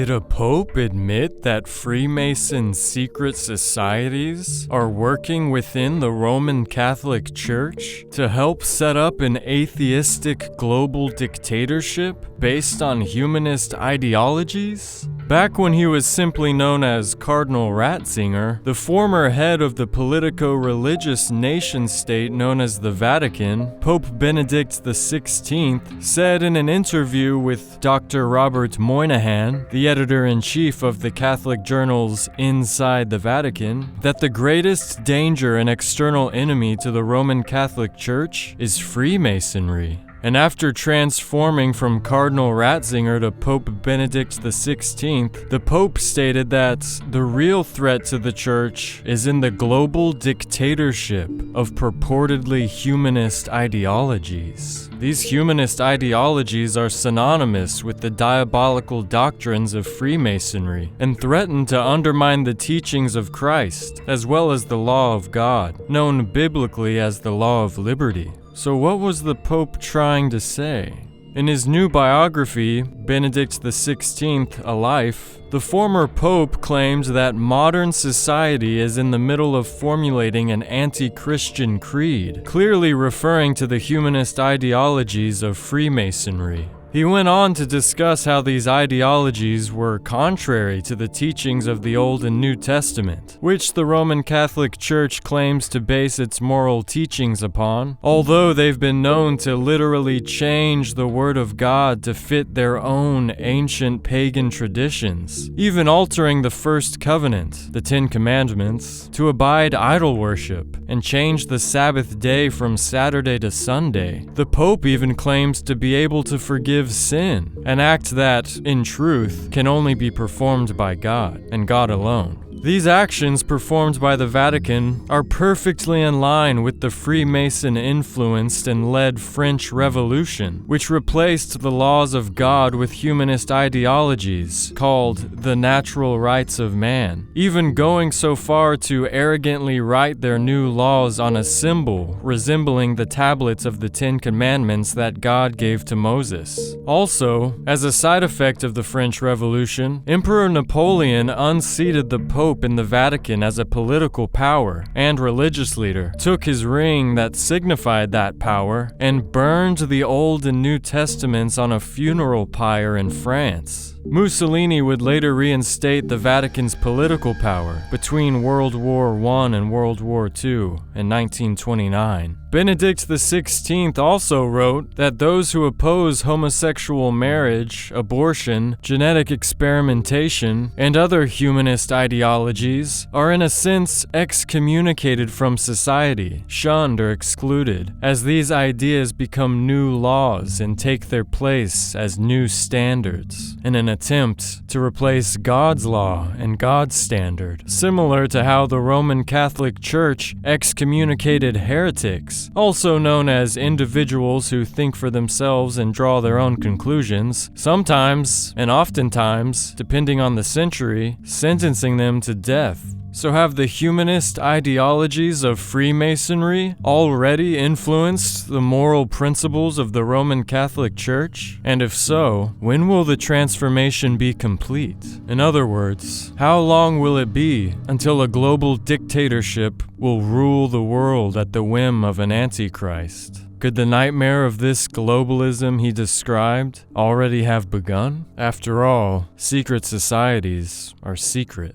Did a pope admit that Freemason secret societies are working within the Roman Catholic Church to help set up an atheistic global dictatorship based on humanist ideologies? Back when he was simply known as Cardinal Ratzinger, the former head of the politico-religious nation-state known as the Vatican, Pope Benedict XVI, said in an interview with Dr. Robert Moynihan, the editor-in-chief of the Catholic journals Inside the Vatican, that the greatest danger and external enemy to the Roman Catholic Church is Freemasonry. And after transforming from Cardinal Ratzinger to Pope Benedict XVI, the Pope stated that the real threat to the Church is in the global dictatorship of purportedly humanist ideologies. These humanist ideologies are synonymous with the diabolical doctrines of Freemasonry and threaten to undermine the teachings of Christ, as well as the law of God, known biblically as the law of liberty. So what was the Pope trying to say? In his new biography, Benedict XVI, A Life, the former Pope claimed that modern society is in the middle of formulating an anti-Christian creed, clearly referring to the humanist ideologies of Freemasonry. He went on to discuss how these ideologies were contrary to the teachings of the Old and New Testament, which the Roman Catholic Church claims to base its moral teachings upon, although they've been known to literally change the Word of God to fit their own ancient pagan traditions, even altering the First Covenant, the Ten Commandments, to abide idol worship, and change the Sabbath day from Saturday to Sunday. The Pope even claims to be able to forgive sin, an act that, in truth, can only be performed by God, and God alone. These actions performed by the Vatican are perfectly in line with the Freemason-influenced and led French Revolution, which replaced the laws of God with humanist ideologies called the natural rights of man, even going so far to arrogantly write their new laws on a symbol resembling the tablets of the Ten Commandments that God gave to Moses. Also, as a side effect of the French Revolution, Emperor Napoleon unseated the Pope in the Vatican as a political power and religious leader, took his ring that signified that power, and burned the Old and New Testaments on a funeral pyre in France. Mussolini would later reinstate the Vatican's political power between World War I and World War II in 1929. Benedict XVI also wrote that those who oppose homosexual marriage, abortion, genetic experimentation, and other humanist ideologies are in a sense excommunicated from society, shunned or excluded, as these ideas become new laws and take their place as new standards, in an attempt to replace God's law and God's standard, similar to how the Roman Catholic Church excommunicated heretics, also known as individuals who think for themselves and draw their own conclusions, sometimes, and oftentimes, depending on the century, sentencing them to death. So have the humanist ideologies of Freemasonry already influenced the moral principles of the Roman Catholic Church? And if so, when will the transformation be complete? In other words, how long will it be until a global dictatorship will rule the world at the whim of an antichrist? Could the nightmare of this globalism he described already have begun? After all, secret societies are secret.